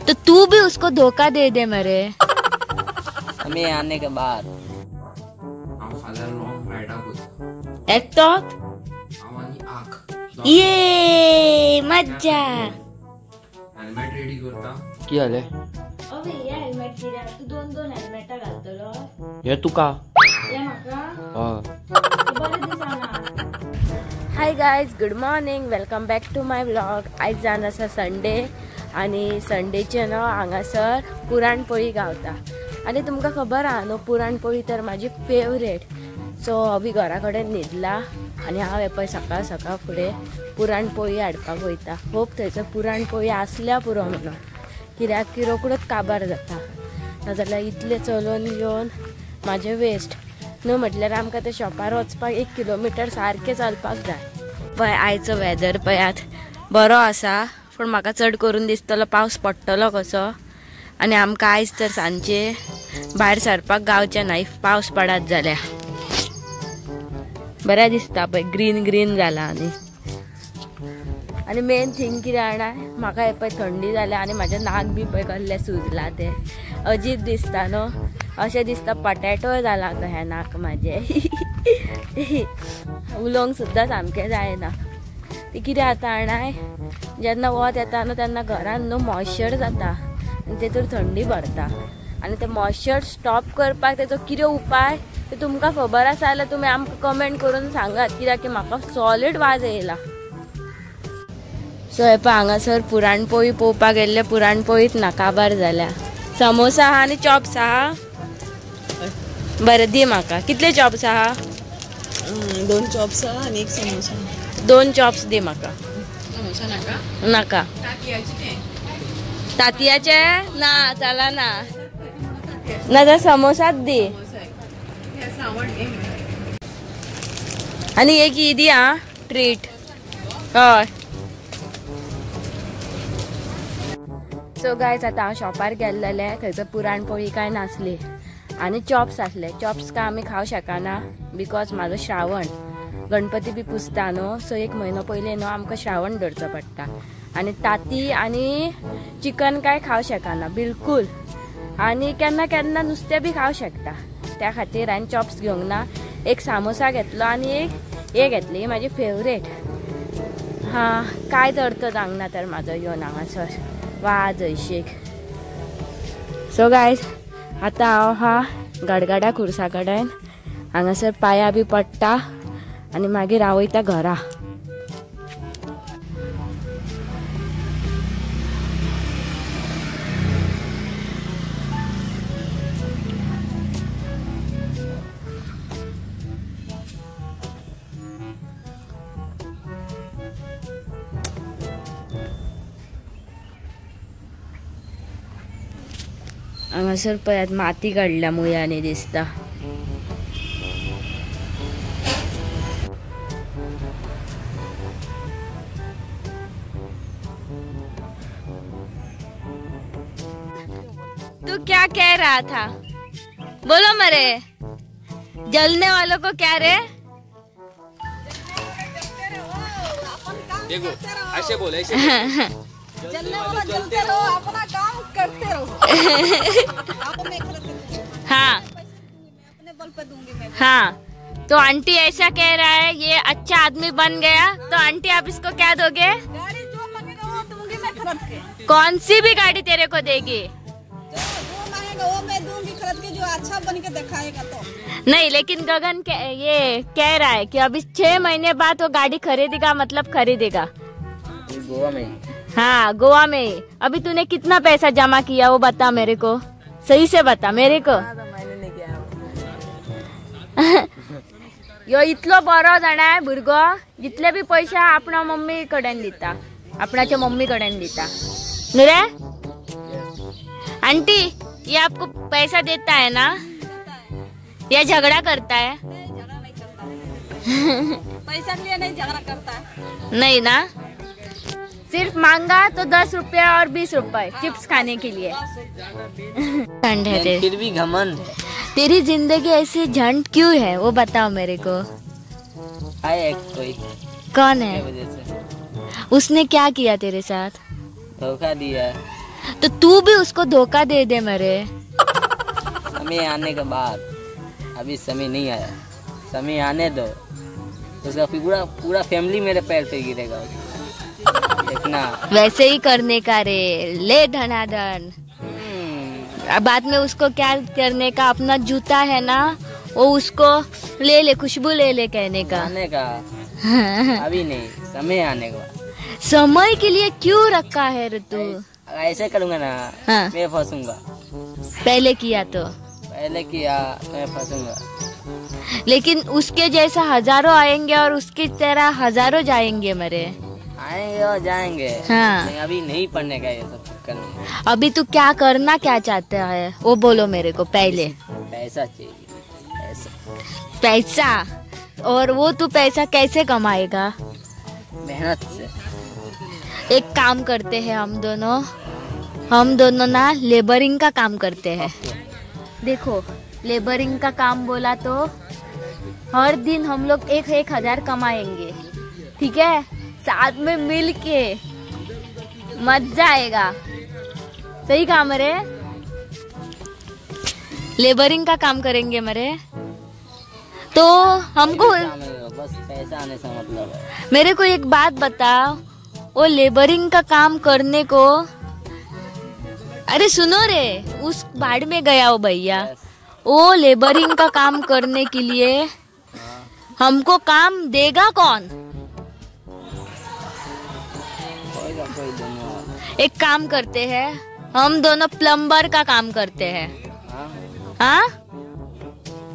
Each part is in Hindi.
तो तू भी उसको धोखा दे दे मेरे। हमें आने के बाद एक तो ये मज्जा हेल्मेट रेडी करता क्या आले अबे या हेल्मेट किरा तू दोन हेल्मेट घालतलो ये तू का या म्हाका हाँ बरें दिसना। Hi guys, good morning, welcome back to my vlog. आयज जावन आसा संडे आनी संडेचे न्हू हांगासर पुरणपोळी गावता आनी तुमकां खबर आहा न्हू पुरणपोळी तर म्हाजी फेवरेट। सो अभी घरा कडेन न्हिदला आनी हांव पळय सकाळ सकाळ फुडें पुरणपोळी हाडपाक वयता। होप थंयसर पुरणपोळी आसल्या पुरो म्हणून, कित्याक की रोकडोच काबार जाता, नाजाल्यार इतले चलोवन येवन म्हाजें वेस्ट न्हू। म्हटल्यार आमकां ते शॉपार वचपाक 1 किलोमिटर सारकें चलपाक जाय। पळय आयचो वेदर पळयात, बरो आसा, पूण म्हाका चड करून दिसतलो पावस पडटलो कसो। आनी आमकां आयज तर सांजचे भायर सरपाक गावचें ना इफ पावस पडत जाल्यार। बरें दिसता पळय, ग्रीन ग्रीन जाला। आनी मेन थिंग कितें जाणा, म्हाका हे पळय थंडी जाल्या आनी म्हाजें नाक बी पळय कसलें सुजला, तें अजीब दिसता न्हू। अशें दिसता पटॅटो जाला तो हें नाक म्हाजें उलोवंक सुद्दां सामकें जायना। ती कितें जाता जाणाय, जेन्ना वत येता न्हू तेन्ना घरान न्हू मॉइश्चर जाता आनी तेतूर थंडी भरता। आनी ते मॉइश्चर स्टॉप करपाक तेचो कितें उपाय ते तुमकां खबर आसा जाल्यार तुमी आमकां कमेंट करून सांगात, कित्याक की म्हाका सॉलिड वाज येयला। सो हे पळय हांगासर पुरणपोळी पळोवपाक गेल्ले, पुरणपोळीच ना, काबार जाल्या। समोसा आहा आनी चॉप्स आहा, बरें दी म्हाका। कितले चॉप्स आहा? 2 चॉप्स आणि 1 समोसा। 2 चॉप्स दी म्हाका। समोसा नाका? नाका। तांतयाचे ना, चला ना, नाजाल्यार समोसाच दी। आनी एक ही दी आं ट्रीट। हय। सो गायज आतां हांव शॉपार गेल्लेलें, थंयसर पुरणपोळी कांय नासली आनी चॉप्स आसले। चॉप्स काय आमी खावं शकना बिकॉज म्हाजो श्रावण, गणपती बी पुजता न्हू, सो 1 म्हयनो पयलीं न्हू आमकां श्रावण धरचो पडटा। आनी ताती आनी चिकन काय खावं शकना बिलकूल, आनी केन्ना केन्ना नुस्तें बी खावं शकता। त्या खातीर हांवें चॉप्स घेवंक ना, एक सामोसा घेतलो आनी एक घेतली, म्हाजी फेवरेट। हां, कांयच अर्थ जावंक ना तर म्हाजो येवन हांगासर वाज हयशेक। सो गायज आतां हांव हा गडगड्या खुर्सा कडेन, हांगासर पांयां बी पडटा आनी मागीर हांव वयता घरा। हांगासर पळयात माती काडल्या मुळ्यांनी दिसता। तू क्या कह रहा था? बोलो मरे, जलने वालों को क्या रे? देखो ऐसे बोले, ऐसे जलने वाला जलते रहो, अपना काम करते रहो। हाँ अपने बल पे दूंगी मैं। हाँ, तो आंटी ऐसा कह रहा है ये अच्छा आदमी बन गया, तो आंटी आप इसको क्या दोगे? गाड़ी जो लगेगा वो दूंगी मैं खरीद के। कौन सी भी गाड़ी तेरे को देगी? जो मांगेगा वो मैं दूंगी खरीद के, जो अच्छा बन के दिखाएगा तो। नहीं, लेकिन गगन ये कह रहा है कि अभी 6 महीने बाद वो गाड़ी खरीदेगा, मतलब खरीदेगा गोवा में। हाँ, गोवा में। अभी तूने कितना पैसा जमा किया वो बता मेरे को, सही से बता मेरे को। मैंने नहीं किया। यो इतलो बरो जाणाय भुरगो, जितले भी पैसे आपणा मम्मी कडेन दिता, आपणाच्या मम्मी कडेन दिता न्हू रे? आंटी ये आपको पैसा देता है ना, या झगड़ा करता है? झगड़ा नहीं करता है। पैसा के लिए नहीं झगड़ा करता है। नहीं ना, सिर्फ मांगा तो 10 रुपये और 20 रुपए चिप्स खाने के लिए। झंड है फिर भी घमंड है। तेरी जिंदगी ऐसी झंड क्यों है वो बताओ मेरे को। है कोई, कौन है? वजह से उसने क्या किया तेरे साथ? धोखा दिया। तो तू भी उसको धोखा दे दे मेरे। समय आने के बाद, अभी समय नहीं आया, समय आने दो, उसका पूरा पूरा फैमिली मेरे पैर पे गिरेगा, देखना। वैसे ही करने का रे, ले धनाधन। अब बाद में उसको क्या करने का, अपना जूता है ना वो उसको ले ले, खुशबू ले ले कहने का। आने का अभी नहीं, समय आने का। समय के लिए क्यों रखा है रे तू? ऐसे करूँगा ना, हाँ। मैं फंसूंगा। पहले किया तो, पहले किया मैं फंसूंगा। लेकिन उसके जैसा हजारों आएंगे और उसकी तरह हजारों जाएंगे मेरे। आएंगे और जाएंगे। हाँ। लेकिन अभी नहीं पढ़ने का, ये सब करना। अभी तू क्या करना क्या चाहता है वो बोलो मेरे को पहले। पैसा चाहिए, पैसा। पैसा? और वो तू पैसा कैसे कमाएगा? मेहनत से। एक काम करते हैं हम दोनों ना लेबरिंग का काम करते हैं। देखो लेबरिंग का काम बोला तो हर दिन हम लोग 1,000 कमाएंगे, ठीक है? साथ में मिल के मजा आएगा। सही काम रे, लेबरिंग का काम करेंगे मेरे। तो हमको बस पैसा आने से मतलब है। मेरे को एक बात बता, वो लेबरिंग का काम करने को, अरे सुनो रे, उस बाड़ में गया वो भैया, वो लेबरिंग का काम करने के लिए हमको काम देगा कौन? कोई दोनों। एक काम करते हैं, हम दोनों प्लम्बर का काम करते हैं। हाँ?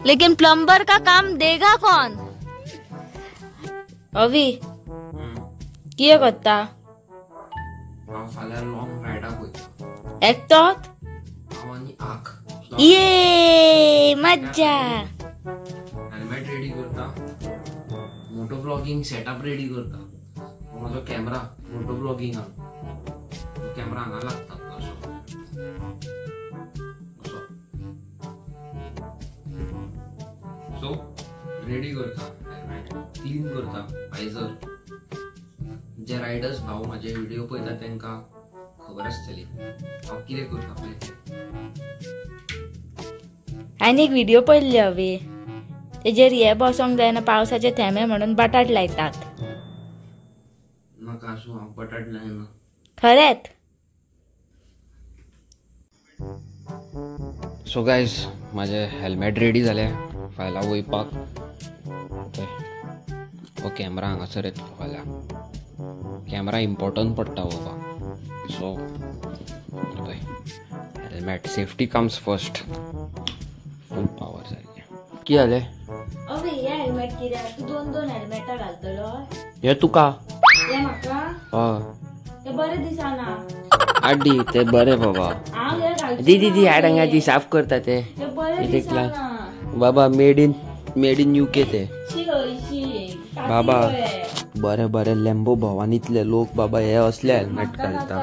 लेकिन प्लम्बर का काम देगा कौन? अभी किया करता फाल्यां लॉंग रायडाक वयता एकटोच? हांव आनी आख ये मज्जा। हेल्मेट रेडी करता, मोटो ब्लॉगिंग सेटअप रेडी करता, माझो कॅमेरा मोटो ब्लॉगिंगाक कॅमेरा हांगा लागता असो असो सो रेडी करता, हेल्मेट क्लीन करता, वायझर। जे रायडर्स भाऊ माझे व्हिडिओ पळयता तांकां खबर आसतली हांव कितें करता पळय। आनी एक व्हिडिओ पळयल्ली हवी, तेजेर हे बसोंक जायना, पावसाचे थेंबे म्हणून बटाट लायतात। नाका आसूं, हांव बटाट लायना। खरेंच? सो गायज माझे हेल्मेट रेडी जाले, फाल्यां वयपाक। हो कॅमेरा हांगासर येतलो फाल्यां, कॅमेरा इम्पॉर्टंट पडटा बाबा। So helmet, safety comes first, full power जाय। कितें जालें? अबे हे हेल्मेट कित्याक? तू दोन हेल्मेटां घालतलो? हे तुका? हे म्हाका? हय, ते बरें दिसना। आड्डी ते बरें बाबा। हांव हे घालचें दी हाड हांगा ती साफ करता ते बरें दिसला दिसना बाबा, मेड इन यूके ते शी हयशी बाबा। बरे लॅम्बो भवानीतले लोक बाबा हे असले हेल्मेट घालता।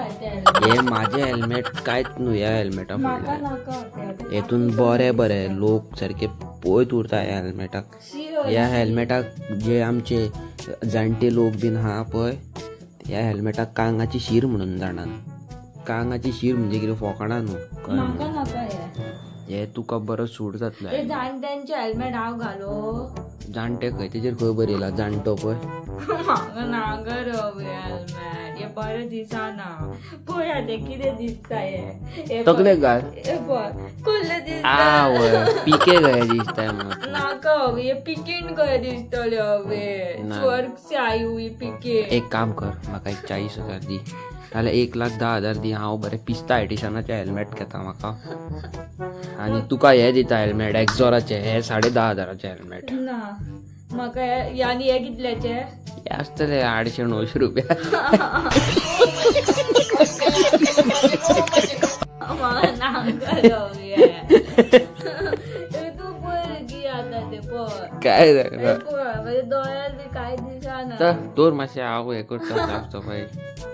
हे माझे हेल्मेट कांयच न्हू ह्या हेल्मेटा फुडल्यान। हेतून बरे लोक सारखे पळयत उरता ह्या हेल्मेटाक। ह्या हेल्मेटाक जे आमचे जाणटे लोक बीन आहा पळय, ह्या हेल्मेटाक कांगाची शीर म्हणून जाणात। कांगाची शीर म्हणजे कितें फोकाणा न्हू, हे तुका बरो सूट जातलो। जाणट्यांचे हेल्मेट हांव घालो? जाणटे खंय, तेजेर खंय बरयला जाणटो पळय। म्हाका नाका रे हेल्मेट, हे बरें दिसना। पळय आतां कितें दिसता हे। तकलेक घाल। हे पळय कसलें दिसता। आवय पीके गया दिसता मग। नाका हवी, हे पिकेन कशें दिसतले हवे। स्वर्ग से आई हुई पिके। एक काम कर, म्हाका एक 40,000 दी, नाल्यार 1,10,000 दी, हांव बरें पिस्ता एडिशनाचें हेल्मेट घेता म्हाका, आनी तुका हे दिता हेल्मेट एक्झॉराचे, हे 10,500 हेल्मेट। ना म्हाका यानी हे कितल्याचे? हे आसतले 800-900 रुपया। म्हाका नाका रे हवी। तू पळय की आतां ते पळय काय जालें म्हणजे दोळ्यात बी कांय दिसना। तर दोर मातशें हांव हे करता साफ सफाई।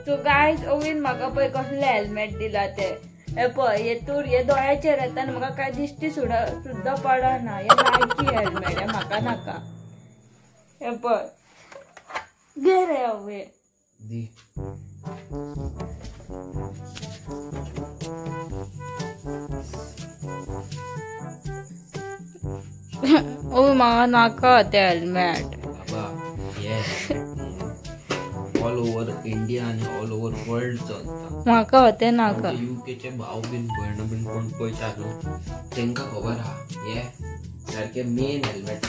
सो गायज ओवीन म्हाका पळय कसलें हेल्मेट दिला ते। हे पळय हेतूर हे दोळ्याचेर येता आनी म्हाका कांय दिश्टी सुद्दां पडना। हे लायकी हेल्मेट, हे म्हाका नाका। हे पळय घे रे हवे। दी ओ म्हाका नाका ते हेल्मेट. बाबा हे ऑल ओव्हर इंडिया आणि ऑल ओव्हर वर्ल्ड चलता. म्हाका होते नाका. युकेचे भाव बीन भयण बीन कोण पळयतात न्हू तेंका खबर आहा हे सारखे मेन हेल्मेट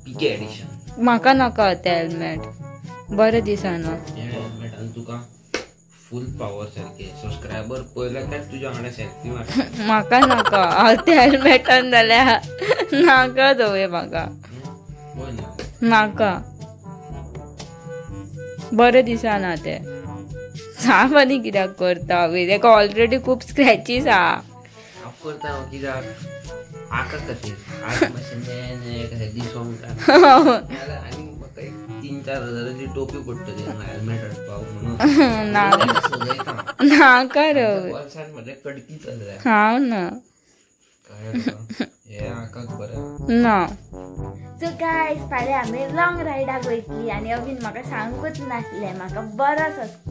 पीके एडिशन. म्हाका नाका होते हेल्मेट. बरें दिसना. हे हेल्मेटान तुका फुल पॉवर सारखे सबस्क्रायबर पळयले काय तुज्या वांगडा सेल्फी मार. म्हाका नाका हांव ते हेल्मेटान जाल्यार नाका दोळे म्हाका पळय ना नाका. बरें दिसना ते. साफ आनी कित्याक करता तेका ऑलरेडी खूब स्क्रॅचीस आहा. साफ करता हांव कित्याक आका खातीर आज मातशें नेक हेल्दी सॉंग आनी म्हाका एक 3-4 हजाराची टोपी पडटली हेल्मेट हाडपाक म्हणून नाका रे वर्सान म्हजे कडकी चल्ल्या. हांव ना हे आकाक बरें ना. सो गायज फाल्यां आमी लॉंग रायडाक वयतली आनी अवीन म्हाका सांगूच नासलें. म्हाका बरो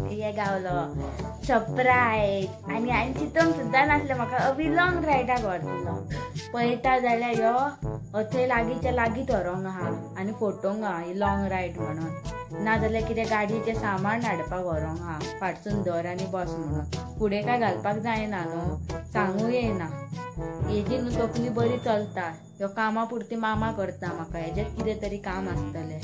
हे गावलो सरप्रायज आनी हांवें चिंतूंक सुद्दां नासलें म्हाका अवी लॉंग रायडाक व्हरतलो. पळयता जाल्यार ह्यो थंय लागींच्या लागींच व्हरोंक आहा आनी फोटोंक आहा ही लॉंग रायड म्हणून. नाजाल्यार कितें गाडयेचें सामान हाडपाक व्हरोंक आहा फाटसून धर आनी बस म्हणून. फुडें काय घालपाक जायना न्हू सांगूं येना. हेजी न्हू तकली बरी चलता. ह्यो कामा पुरती मामा करता म्हाका हेजेच कितें तरी काम आसतलें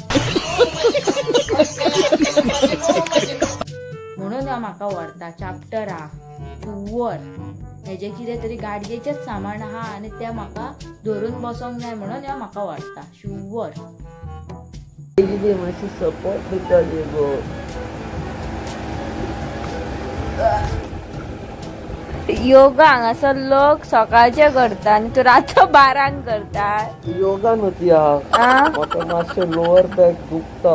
म्हणून ह्यो म्हाका व्हरता. चॅप्टर आहा शुवर हेजे कितें तरी गाडयेचेच सामान आहा आनी तें म्हाका धरून बसोंक जाय म्हणून ह्यो म्हाका व्हरता शुवर. मातशी सपोर्ट दितली गो. योगा हांगासर लोक सकाळचे करता आनी तूं रात 12 करता. योगा न्हू आहा म्हाका मातशें लोअर बॅक दुखता.